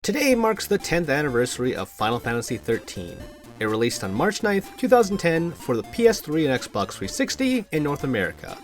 Today marks the 10th anniversary of Final Fantasy XIII. It released on March 9th, 2010 for the PS3 and Xbox 360 in North America.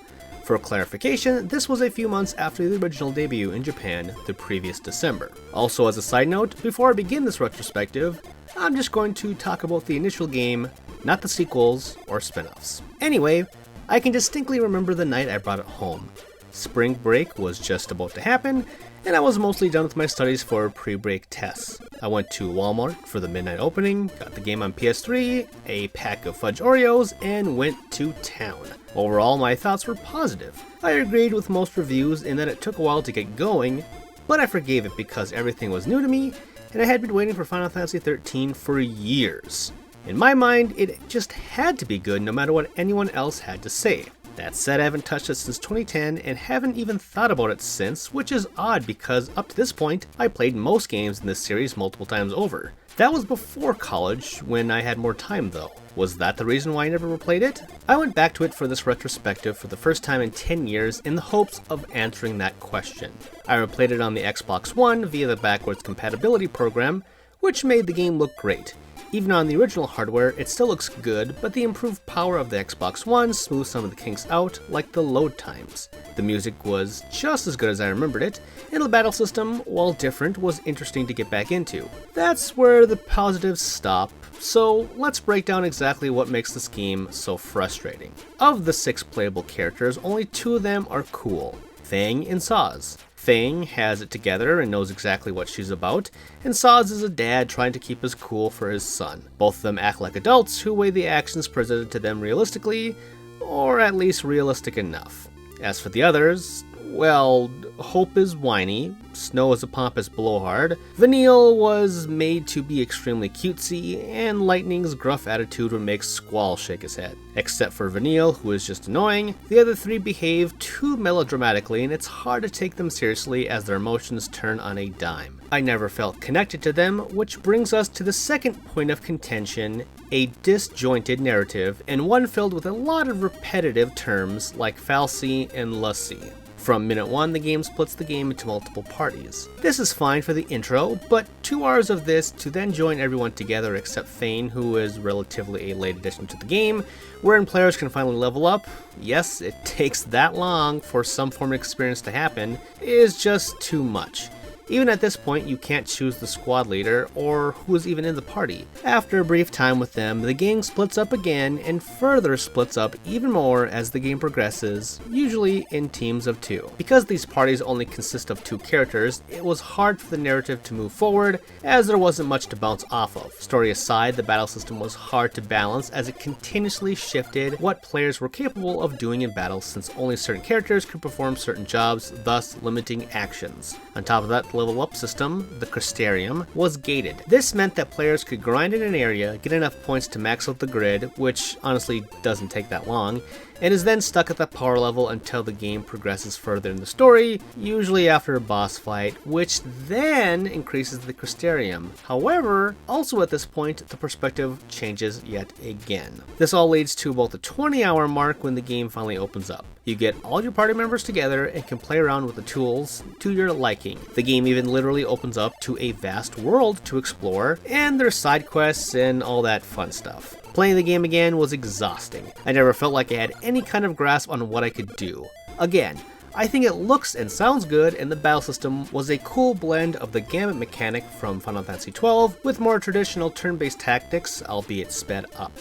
For clarification, this was a few months after the original debut in Japan the previous December. Also, as a side note, before I begin this retrospective, I'm just going to talk about the initial game, not the sequels or spin-offs. Anyway, I can distinctly remember the night I brought it home. Spring break was just about to happen, and I was mostly done with my studies for pre-break tests. I went to Walmart for the midnight opening, got the game on PS3, a pack of fudge Oreos, and went to town. Overall, my thoughts were positive. I agreed with most reviews in that it took a while to get going, but I forgave it because everything was new to me, and I had been waiting for Final Fantasy XIII for years. In my mind, it just had to be good no matter what anyone else had to say. That said, I haven't touched it since 2010 and haven't even thought about it since, which is odd because up to this point, I played most games in this series multiple times over. That was before college, when I had more time though. Was that the reason why I never replayed it? I went back to it for this retrospective for the first time in 10 years in the hopes of answering that question. I replayed it on the Xbox One via the backwards compatibility program, which made the game look great. Even on the original hardware, it still looks good, but the improved power of the Xbox One smoothed some of the kinks out, like the load times. The music was just as good as I remembered it, and the battle system, while different, was interesting to get back into. That's where the positives stop, so let's break down exactly what makes this game so frustrating. Of the 6 playable characters, only 2 of them are cool, Fang and Saz. Fang has it together and knows exactly what she's about, and Saz is a dad trying to keep his cool for his son. Both of them act like adults who weigh the actions presented to them realistically, or at least realistic enough. As for the others, well, Hope is whiny, Snow is a pompous blowhard, Vanille was made to be extremely cutesy, and Lightning's gruff attitude would make Squall shake his head. Except for Vanille, who is just annoying, the other 3 behave too melodramatically and it's hard to take them seriously as their emotions turn on a dime. I never felt connected to them, which brings us to the second point of contention, a disjointed narrative, and one filled with a lot of repetitive terms like fal'Cie and l'Cie. From minute 1, the game splits the game into multiple parties. This is fine for the intro, but 2 hours of this to then join everyone together except Thane, who is relatively a late addition to the game, wherein players can finally level up, yes, it takes that long for some form of experience to happen, is just too much. Even at this point, you can't choose the squad leader or who is even in the party. After a brief time with them, the gang splits up again and further splits up even more as the game progresses, usually in teams of 2. Because these parties only consist of 2 characters, it was hard for the narrative to move forward as there wasn't much to bounce off of. Story aside, the battle system was hard to balance as it continuously shifted what players were capable of doing in battle since only certain characters could perform certain jobs, thus limiting actions. On top of that, the level up system, the Crystarium, was gated. This meant that players could grind in an area, get enough points to max out the grid, which honestly doesn't take that long, and is then stuck at that power level until the game progresses further in the story, usually after a boss fight, which then increases the Crystarium. However, also at this point, the perspective changes yet again. This all leads to about the 20-hour mark when the game finally opens up. You get all your party members together and can play around with the tools to your liking. The game even literally opens up to a vast world to explore, and there's side quests and all that fun stuff. Playing the game again was exhausting. I never felt like I had any kind of grasp on what I could do. Again, I think it looks and sounds good, and the battle system was a cool blend of the gambit mechanic from Final Fantasy XII with more traditional turn-based tactics, albeit sped up.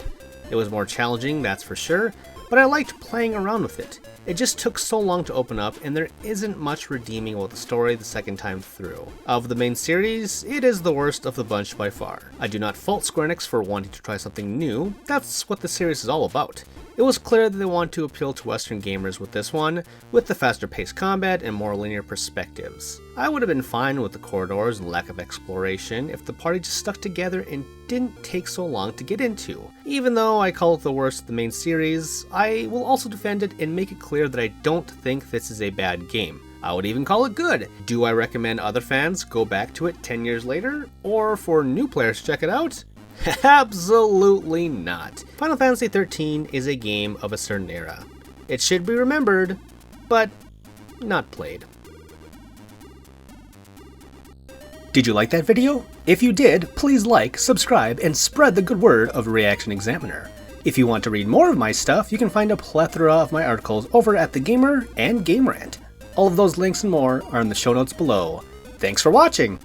It was more challenging, that's for sure, but I liked playing around with it. It just took so long to open up, and there isn't much redeeming about the story the second time through. Of the main series, it is the worst of the bunch by far. I do not fault Square Enix for wanting to try something new, that's what the series is all about. It was clear that they wanted to appeal to Western gamers with this one, with the faster paced combat and more linear perspectives. I would have been fine with the corridors and lack of exploration if the party just stuck together and didn't take so long to get into. Even though I call it the worst of the main series, I will also defend it and make it clear that I don't think this is a bad game. I would even call it good. Do I recommend other fans go back to it 10 years later? Or for new players to check it out? Absolutely not. Final Fantasy XIII is a game of a certain era. It should be remembered, but not played. Did you like that video? If you did, please like, subscribe, and spread the good word of ReActionExaminer. If you want to read more of my stuff, you can find a plethora of my articles over at TheGamer and Game Rant. All of those links and more are in the show notes below. Thanks for watching!